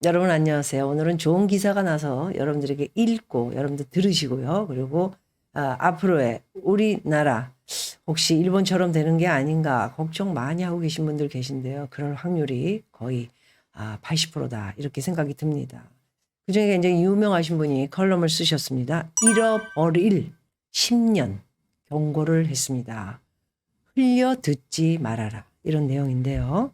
여러분 안녕하세요. 오늘은 좋은 기사가 나서 여러분들에게 읽고 여러분들 들으시고요. 그리고 앞으로의 우리나라 혹시 일본처럼 되는 게 아닌가 걱정 많이 하고 계신 분들 계신데요. 그럴 확률이 거의 80%다 이렇게 생각이 듭니다. 그중에 굉장히 유명하신 분이 컬럼을 쓰셨습니다. 잃어버릴 10년 경고를 했습니다. 흘려 듣지 말아라 이런 내용인데요.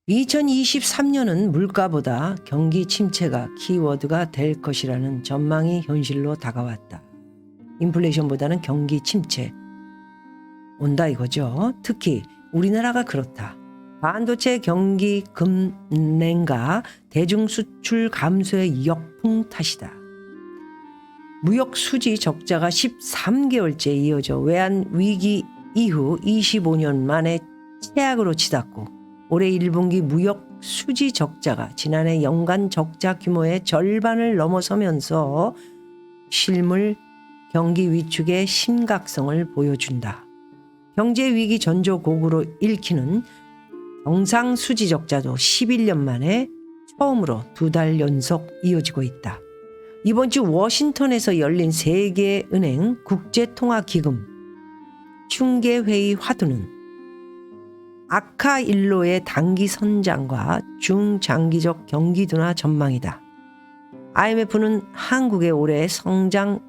2023년은 물가보다 경기 침체가 키워드가 될 것이라는 전망이 현실로 다가왔다. 인플레이션보다는 경기 침체 온다 이거죠. 특히 우리나라가 그렇다. 반도체 경기 급냉과 대중수출 감소의 역풍 탓이다. 무역 수지 적자가 13개월째 이어져 외환 위기 이후 25년 만에 최악으로 치닫고 올해 1분기 무역 수지 적자가 지난해 연간 적자 규모의 절반을 넘어서면서 실물 경기 위축의 심각성을 보여준다. 경제 위기 전조곡으로 읽히는 정상 수지 적자도 11년 만에 처음으로 2달 연속 이어지고 있다. 이번 주 워싱턴에서 열린 세계은행 국제통화기금 중개회의 화두는 악화일로의 단기 선장과 중장기적 경기 둔화 전망이다. IMF는 한국의 올해 성장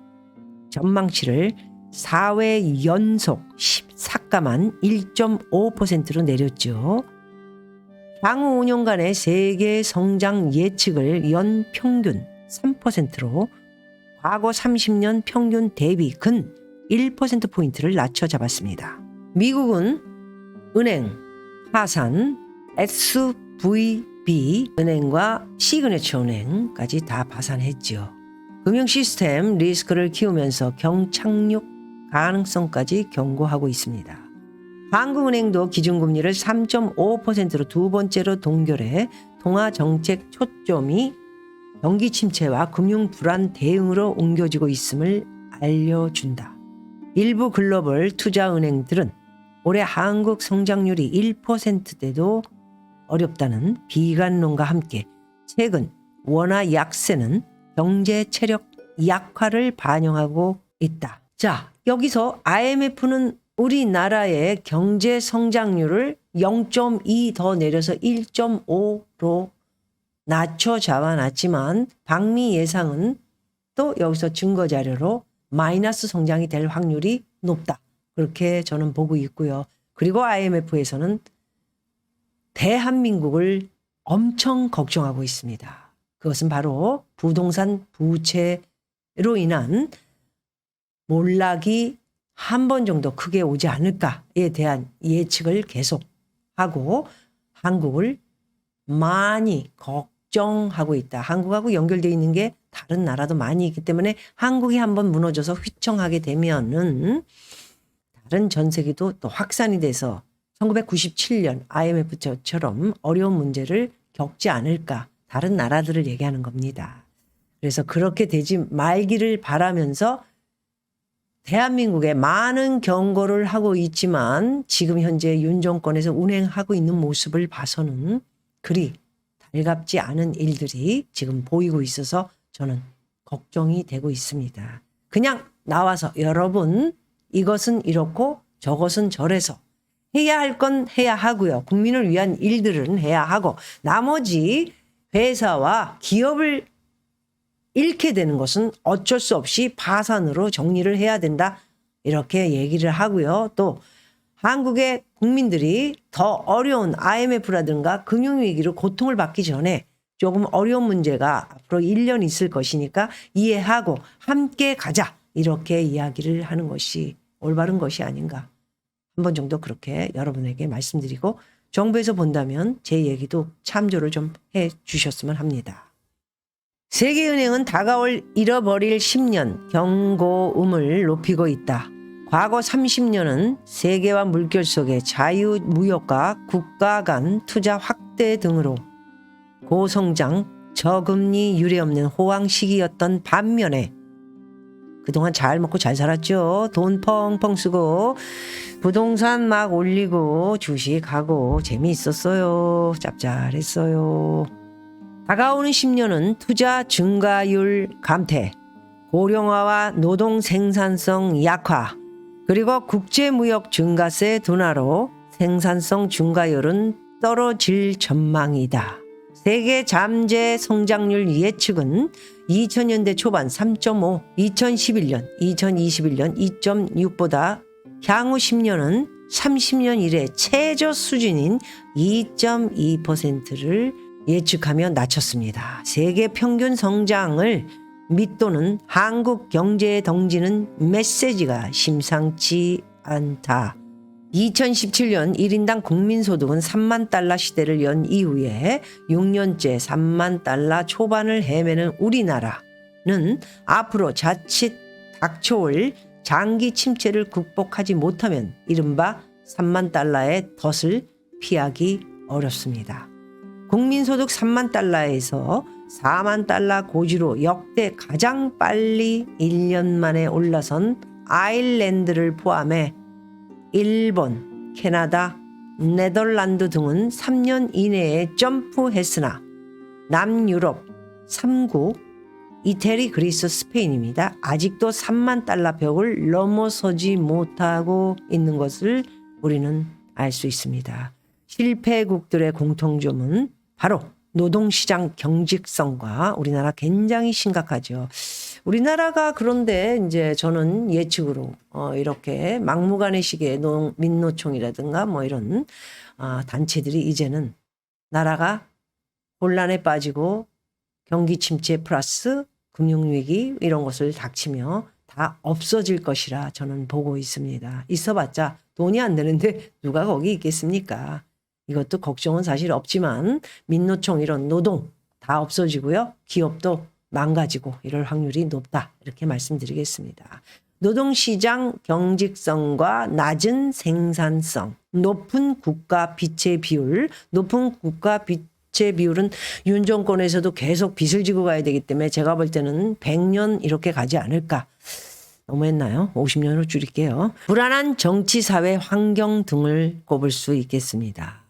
전망치를 4회 연속 14가만 1.5%로 내렸죠. 향후 5년간의 세계 성장 예측을 연 평균 3%로 과거 30년 평균 대비 근 1%포인트를 낮춰 잡았습니다. 미국은 은행, 하산, SVB 은행과 시그네처 은행까지 다 파산했죠. 금융 시스템 리스크를 키우면서 경착륙 가능성까지 경고하고 있습니다. 한국은행도 기준금리를 3.5%로 두 번째로 동결해 통화정책 초점이 경기 침체와 금융 불안 대응으로 옮겨지고 있음을 알려준다. 일부 글로벌 투자은행들은 올해 한국 성장률이 1%대도 어렵다는 비관론과 함께 최근 원화 약세는 경제 체력 약화를 반영하고 있다. 자, 여기서 IMF는 우리나라의 경제 성장률을 0.2 더 내려서 1.5로 낮춰 잡아놨지만 방미 예상은 또 여기서 증거 자료로 마이너스 성장이 될 확률이 높다. 그렇게 저는 보고 있고요. 그리고 IMF에서는 대한민국을 엄청 걱정하고 있습니다. 그것은 바로 부동산 부채로 인한 몰락이 한 번 정도 크게 오지 않을까에 대한 예측을 계속하고 한국을 많이 걱정하고 있다. 한국하고 연결되어 있는 게 다른 나라도 많이 있기 때문에 한국이 한번 무너져서 휘청하게 되면은 다른 전 세계도 또 확산이 돼서 1997년 IMF처럼 어려운 문제를 겪지 않을까 다른 나라들을 얘기하는 겁니다. 그래서 그렇게 되지 말기를 바라면서 대한민국에 많은 경고를 하고 있지만 지금 현재 윤 정권에서 운행하고 있는 모습을 봐서는 그리 달갑지 않은 일들이 지금 보이고 있어서 저는 걱정이 되고 있습니다. 그냥 나와서 여러분 이것은 이렇고 저것은 저래서 해야 할 건 해야 하고요. 국민을 위한 일들은 해야 하고 나머지 회사와 기업을 잃게 되는 것은 어쩔 수 없이 파산으로 정리를 해야 된다. 이렇게 얘기를 하고요. 또 한국의 국민들이 더 어려운 IMF라든가 금융위기로 고통을 받기 전에 조금 어려운 문제가 앞으로 1년 있을 것이니까 이해하고 함께 가자. 이렇게 이야기를 하는 것이 올바른 것이 아닌가. 한 번 정도 그렇게 여러분에게 말씀드리고 정부에서 본다면 제 얘기도 참조를 좀 해 주셨으면 합니다. 세계은행은 다가올 잃어버릴 10년 경고음을 높이고 있다. 과거 30년은 세계화 물결 속의 자유무역과 국가 간 투자 확대 등으로 고성장, 저금리 유례없는 호황 시기였던 반면에 그동안 잘 먹고 잘 살았죠. 돈 펑펑 쓰고 부동산 막 올리고 주식하고 재미있었어요. 짭짤했어요. 다가오는 10년은 투자 증가율 감퇴, 고령화와 노동 생산성 약화, 그리고 국제무역 증가세 둔화로 생산성 증가율은 떨어질 전망이다. 세계 잠재 성장률 예측은 2000년대 초반 3.5, 2011년, 2021년 2.6보다 향후 10년은 30년 이래 최저 수준인 2.2%를 예측하며 낮췄습니다. 세계 평균 성장을 밑도는 한국 경제에 던지는 메시지가 심상치 않다. 2017년 1인당 국민소득은 3만 달러 시대를 연 이후에 6년째 3만 달러 초반을 헤매는 우리나라는 앞으로 자칫 닥쳐올 장기 침체를 극복하지 못하면 이른바 3만 달러의 덫을 피하기 어렵습니다. 국민소득 3만 달러에서 4만 달러 고지로 역대 가장 빨리 1년 만에 올라선 아일랜드를 포함해 일본, 캐나다, 네덜란드 등은 3년 이내에 점프했으나 남유럽 3국, 이태리, 그리스, 스페인입니다. 아직도 3만 달러 벽을 넘어서지 못하고 있는 것을 우리는 알 수 있습니다. 실패국들의 공통점은 바로 노동시장 경직성과 우리나라 굉장히 심각하죠. 우리나라가 그런데 이제 저는 예측으로 이렇게 막무가내 식의 민노총이라든가 뭐 이런 단체들이 이제는 나라가 혼란에 빠지고 경기 침체 플러스 금융위기 이런 것을 닥치며 다 없어질 것이라 저는 보고 있습니다. 있어봤자 돈이 안 되는데 누가 거기 있겠습니까? 이것도 걱정은 사실 없지만 민노총 이런 노동 다 없어지고요. 기업도 망가지고 이럴 확률이 높다. 이렇게 말씀드리겠습니다. 노동시장 경직성과 낮은 생산성, 높은 국가 빚의 비율, 높은 국가 빚의 비율은 윤 정권에서도 계속 빚을 지고 가야 되기 때문에 제가 볼 때는 100년 이렇게 가지 않을까. 너무했나요? 50년으로 줄일게요. 불안한 정치, 사회, 환경 등을 꼽을 수 있겠습니다.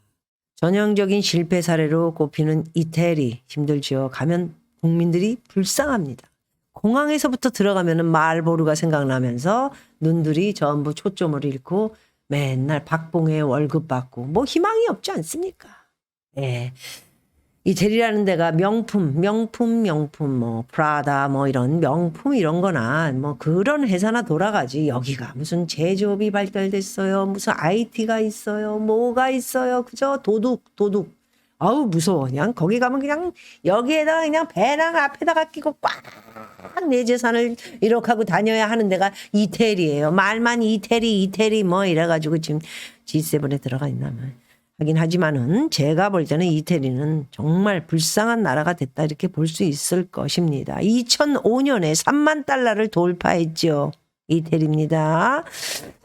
전형적인 실패 사례로 꼽히는 이태리 힘들죠. 가면 국민들이 불쌍합니다. 공항에서부터 들어가면 말보루가 생각나면서 눈들이 전부 초점을 잃고 맨날 박봉의 월급 받고 뭐 희망이 없지 않습니까? 예. 이태리라는 데가 명품 뭐 프라다 뭐 이런 명품 이런 거나 뭐 그런 회사나 돌아가지 여기가 무슨 제조업이 발달됐어요. 무슨 IT가 있어요. 뭐가 있어요. 그저 도둑. 아우 무서워. 그냥 거기 가면 그냥 여기에다가 그냥 배낭 앞에다가 끼고 꽉 내 재산을 이렇게 하고 다녀야 하는 데가 이태리예요. 말만 이태리 뭐 이래가지고 지금 G7에 들어가 있나 뭐. 하긴 하지만은 제가 볼 때는 이태리는 정말 불쌍한 나라가 됐다 이렇게 볼 수 있을 것입니다. 2005년에 3만 달러를 돌파했죠. 이태리입니다.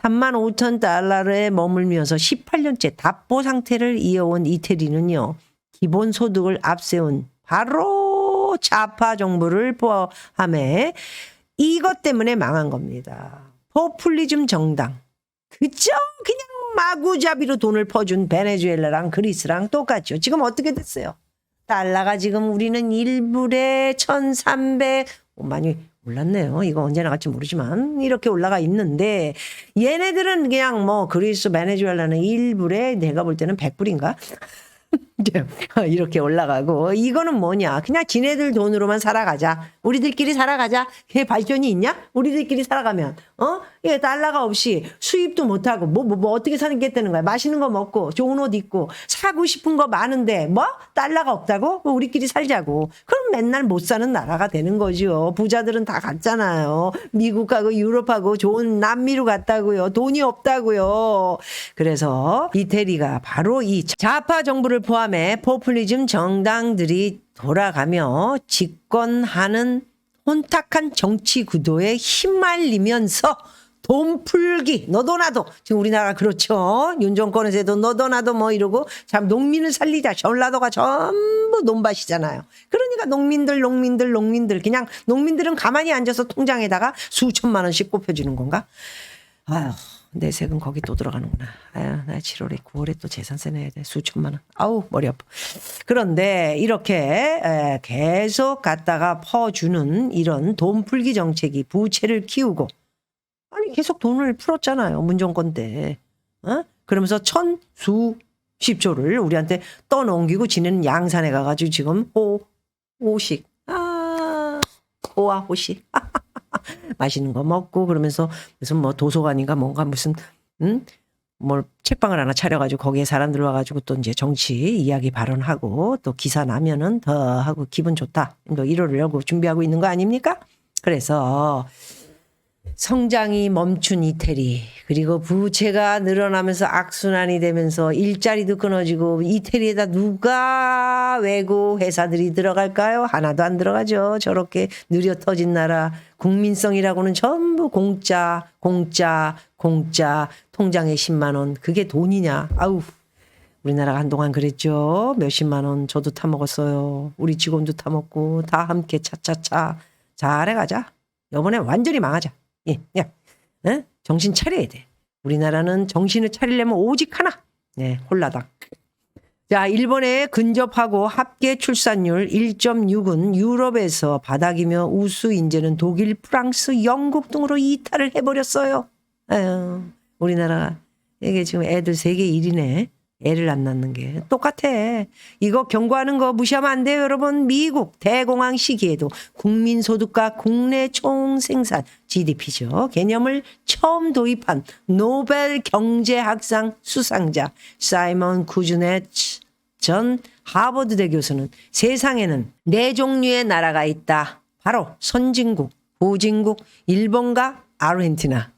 3만 5천 달러에 머물면서 18년째 답보 상태를 이어온 이태리는요. 기본소득을 앞세운 바로 좌파 정부를 포함해 이것 때문에 망한 겁니다. 포퓰리즘 정당. 그죠? 그냥 마구잡이로 돈을 퍼준 베네수엘라랑 그리스랑 똑같죠. 지금 어떻게 됐어요? 달러가 지금 우리는 1불에 1,300 많이 올랐네요. 이거 언제 나갈지 모르지만 이렇게 올라가 있는데 얘네들은 그냥 뭐 그리스 베네수엘라는 1불에 내가 볼 때는 100불인가? 이렇게 올라가고 이거는 뭐냐 그냥 지네들 돈으로만 살아가자 우리들끼리 살아가자 그게 발전이 있냐 우리들끼리 살아가면 이게 달러가 없이 수입도 못하고 뭐 어떻게 사겠다는 거야 맛있는 거 먹고 좋은 옷 입고 사고 싶은 거 많은데 뭐 달러가 없다고 우리끼리 살자고 그럼 맨날 못 사는 나라가 되는 거죠. 부자들은 다 갔잖아요. 미국하고 유럽하고 좋은 남미로 갔다고요. 돈이 없다고요. 그래서 이태리가 바로 이 좌파 정부를 포함해 포퓰리즘 정당들이 돌아가며 집권하는 혼탁한 정치 구도에 휘말리면서 돈 풀기 너도 나도 지금 우리나라 그렇죠. 윤 정권에서도 너도 나도 뭐 이러고 참 농민을 살리자 전라도가 전부 논밭이잖아요. 그러니까 농민들 그냥 농민들은 가만히 앉아서 통장에다가 수천만 원씩 꼽혀주는 건가? 아휴 내색은 거기 또 들어가는구나. 아유, 나 7월에 9월에 또 재산세 내야 돼. 수천만 원. 아우, 머리 아파. 그런데 이렇게 계속 갖다가 퍼주는 이런 돈 풀기 정책이 부채를 키우고, 아니 계속 돈을 풀었잖아요. 문정권 때. 그러면서 천수십조를 우리한테 떠넘기고 지내는 양산에 가가지고 지금 호식. 호와 호식. 맛있는 거 먹고 그러면서 무슨 뭐 도서관인가 뭔가 무슨 뭘 책방을 하나 차려가지고 거기에 사람들 와가지고 또 이제 정치 이야기 발언하고 또 기사 나면은 더 하고 기분 좋다. 또 이러려고 준비하고 있는 거 아닙니까? 그래서 성장이 멈춘 이태리, 그리고 부채가 늘어나면서 악순환이 되면서 일자리도 끊어지고, 이태리에다 누가 외국 회사들이 들어갈까요? 하나도 안 들어가죠. 저렇게 느려 터진 나라. 국민성이라고는 전부 공짜, 통장에 10만 원. 그게 돈이냐? 아우, 우리나라가 한동안 그랬죠. 몇십만 원 저도 타먹었어요. 우리 직원도 타먹고 다 함께 차차차 잘해가자. 이번에 완전히 망하자. 예, 야, 정신 차려야 돼. 우리나라는 정신을 차리려면 오직 하나. 네, 홀라당. 자, 일본에 근접하고 합계 출산율 1.6은 유럽에서 바닥이며 우수 인재는 독일, 프랑스, 영국 등으로 이탈을 해버렸어요. 아유, 우리나라 이게 지금 애들 세계 1위네. 애를 안 낳는 게 똑같아. 이거 경고하는 거 무시하면 안 돼요, 여러분. 미국 대공황 시기에도 국민소득과 국내 총생산 GDP죠. 개념을 처음 도입한 노벨 경제학상 수상자 사이먼 쿠즈네츠 전 하버드대 교수는 세상에는 4종류의 나라가 있다. 바로 선진국, 후진국, 일본과 아르헨티나.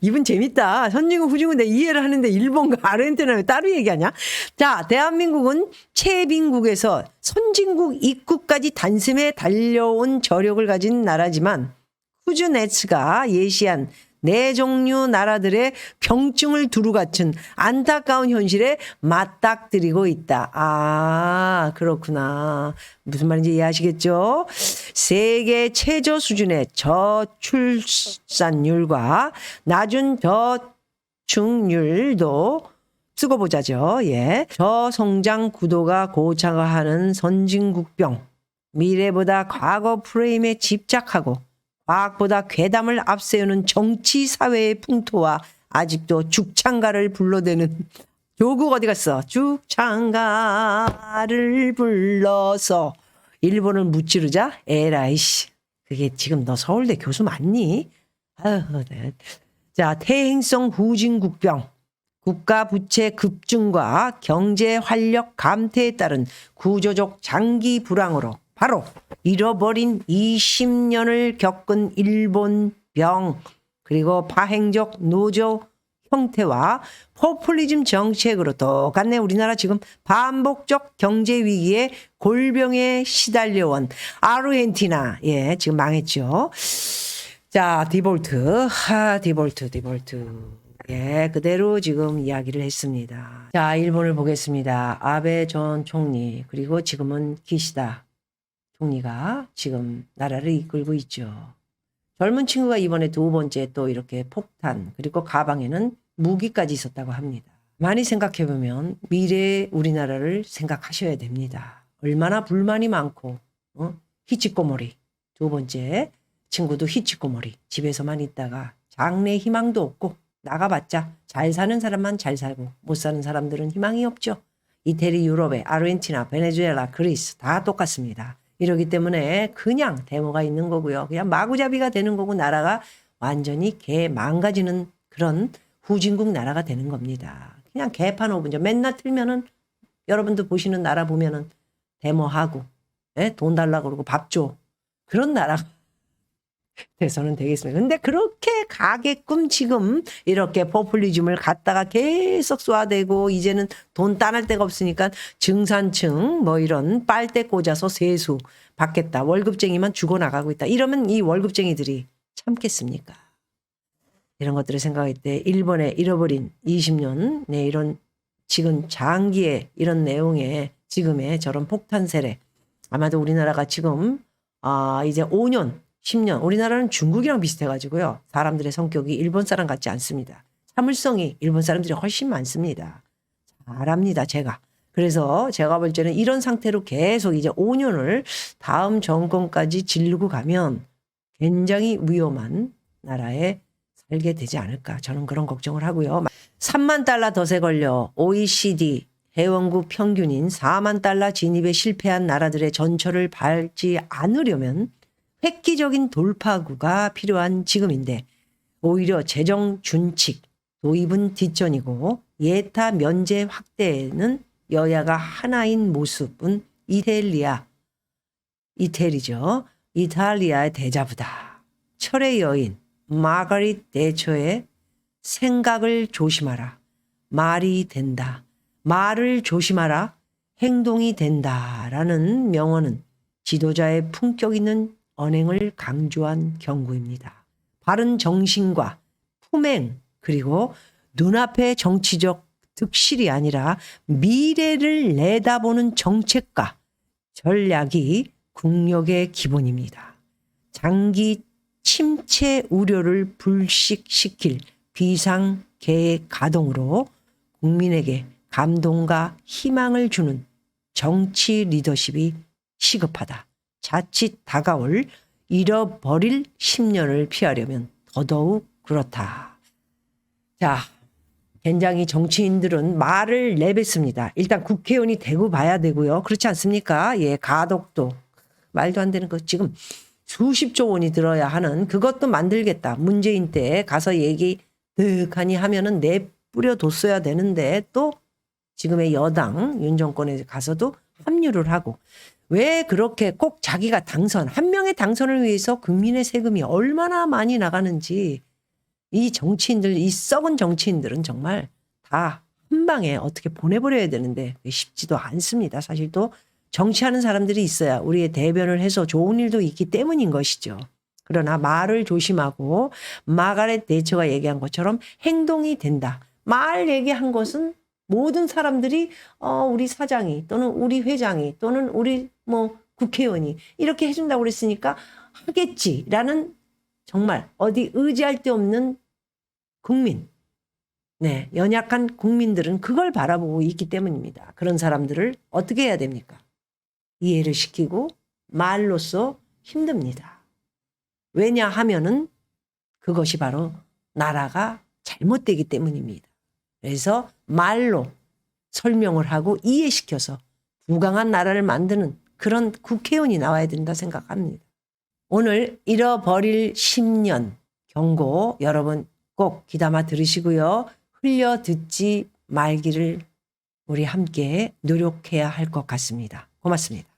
이분 재밌다. 선진국, 후진국 내 이해를 하는데 일본과 아르헨티나를 따로 얘기하냐? 자, 대한민국은 최빈국에서 선진국 입국까지 단숨에 달려온 저력을 가진 나라지만 쿠즈네츠가 예시한 4종류 나라들의 병증을 두루 갖춘 안타까운 현실에 맞닥뜨리고 있다. 아, 그렇구나. 무슨 말인지 이해하시겠죠? 세계 최저 수준의 저출산율과 낮은 저충률도 쓰고 보자죠. 예. 저성장 구도가 고착화하는 선진국병. 미래보다 과거 프레임에 집착하고 과학보다 괴담을 앞세우는 정치 사회의 풍토와 아직도 죽창가를 불러대는 조국 어디 갔어? 죽창가를 불러서 일본을 무찌르자? 에라이씨. 그게 지금 너 서울대 교수 맞니? 아유, 네. 자, 퇴행성 후진국병. 국가 부채 급증과 경제 활력 감퇴에 따른 구조적 장기 불황으로 바로 잃어버린 20년을 겪은 일본병, 그리고 파행적 노조 형태와 포퓰리즘 정책으로 똑같네. 우리나라 지금 반복적 경제 위기에 골병에 시달려온 아르헨티나. 예, 지금 망했죠. 자, 디볼트. 예, 그대로 지금 이야기를 했습니다. 자, 일본을 보겠습니다. 아베 전 총리, 그리고 지금은 기시다 총리가 지금 나라를 이끌고 있죠. 젊은 친구가 이번에 2번째 또 이렇게 폭탄, 그리고 가방에는 무기까지 있었다고 합니다. 많이 생각해보면 미래의 우리나라를 생각하셔야 됩니다. 얼마나 불만이 많고, 히치꼬모리. 2번째 친구도 히치꼬모리. 집에서만 있다가 장래 희망도 없고 나가봤자 잘 사는 사람만 잘 살고 못 사는 사람들은 희망이 없죠. 이태리, 유럽에 아르헨티나, 베네수엘라, 그리스 다 똑같습니다. 이러기 때문에 그냥 데모가 있는 거고요. 그냥 마구잡이가 되는 거고 나라가 완전히 망가지는 그런 후진국 나라가 되는 겁니다. 그냥 개판 5분죠. 맨날 틀면은 여러분도 보시는 나라 보면은 데모하고 돈 달라고 그러고 밥 줘. 그런 나라가 돼서는 되겠습니다. 근데 그렇게 가게끔 지금 이렇게 포퓰리즘을 갖다가 계속 쏘아대고 이제는 돈 따낼 데가 없으니까 중산층 뭐 이런 빨대 꽂아서 세수 받겠다. 월급쟁이만 죽어나가고 있다. 이러면 이 월급쟁이들이 참겠습니까? 이런 것들을 생각할 때 일본에 잃어버린 20년 네, 이런 지금 장기의 이런 내용의 지금의 저런 폭탄 세례 아마도 우리나라가 지금 이제 5년 10년. 우리나라는 중국이랑 비슷해가지고요. 사람들의 성격이 일본 사람 같지 않습니다. 참을성이 일본 사람들이 훨씬 많습니다. 잘합니다, 제가. 그래서 제가 볼 때는 이런 상태로 계속 이제 5년을 다음 정권까지 지르고 가면 굉장히 위험한 나라에 살게 되지 않을까. 저는 그런 걱정을 하고요. 3만 달러 덫에 걸려 OECD 회원국 평균인 4만 달러 진입에 실패한 나라들의 전철을 밟지 않으려면 획기적인 돌파구가 필요한 지금인데 오히려 재정 준칙, 도입은 뒷전이고 예타 면제 확대에는 여야가 하나인 모습은 이탈리아의 대자부다. 철의 여인 마가릿 대처의 생각을 조심하라. 말이 된다. 말을 조심하라. 행동이 된다라는 명언은 지도자의 품격 있는 언행을 강조한 경고입니다. 바른 정신과 품행 그리고 눈앞의 정치적 득실이 아니라 미래를 내다보는 정책과 전략이 국력의 기본입니다. 장기 침체 우려를 불식시킬 비상계획 가동으로 국민에게 감동과 희망을 주는 정치 리더십이 시급하다. 자칫 다가올 잃어버릴 10년을 피하려면 더더욱 그렇다. 자, 굉장히 정치인들은 말을 내뱉습니다. 일단 국회의원이 되고 봐야 되고요. 그렇지 않습니까? 예, 가덕도 말도 안 되는 거 지금 수십조 원이 들어야 하는 그것도 만들겠다. 문재인 때 가서 얘기 득하니 하면은 내뿌려뒀어야 되는데 또 지금의 여당 윤 정권에 가서도 합류를 하고 왜 그렇게 꼭 자기가 한 명의 당선을 위해서 국민의 세금이 얼마나 많이 나가는지 이 정치인들, 이 썩은 정치인들은 정말 다 한 방에 어떻게 보내버려야 되는데 쉽지도 않습니다. 사실 또 정치하는 사람들이 있어야 우리의 대변을 해서 좋은 일도 있기 때문인 것이죠. 그러나 말을 조심하고 마가렛 대처가 얘기한 것처럼 행동이 된다. 말 얘기한 것은 모든 사람들이 우리 사장이 또는 우리 회장이 또는 우리 국회의원이 이렇게 해준다고 그랬으니까 하겠지라는 정말 어디 의지할 데 없는 국민. 네, 연약한 국민들은 그걸 바라보고 있기 때문입니다. 그런 사람들을 어떻게 해야 됩니까? 이해를 시키고 말로써 힘듭니다. 왜냐하면은 그것이 바로 나라가 잘못되기 때문입니다. 그래서 말로 설명을 하고 이해시켜서 부강한 나라를 만드는 그런 국회의원이 나와야 된다 생각합니다. 오늘 잃어버릴 10년 경고 여러분 꼭 귀담아 들으시고요. 흘려 듣지 말기를 우리 함께 노력해야 할 것 같습니다. 고맙습니다.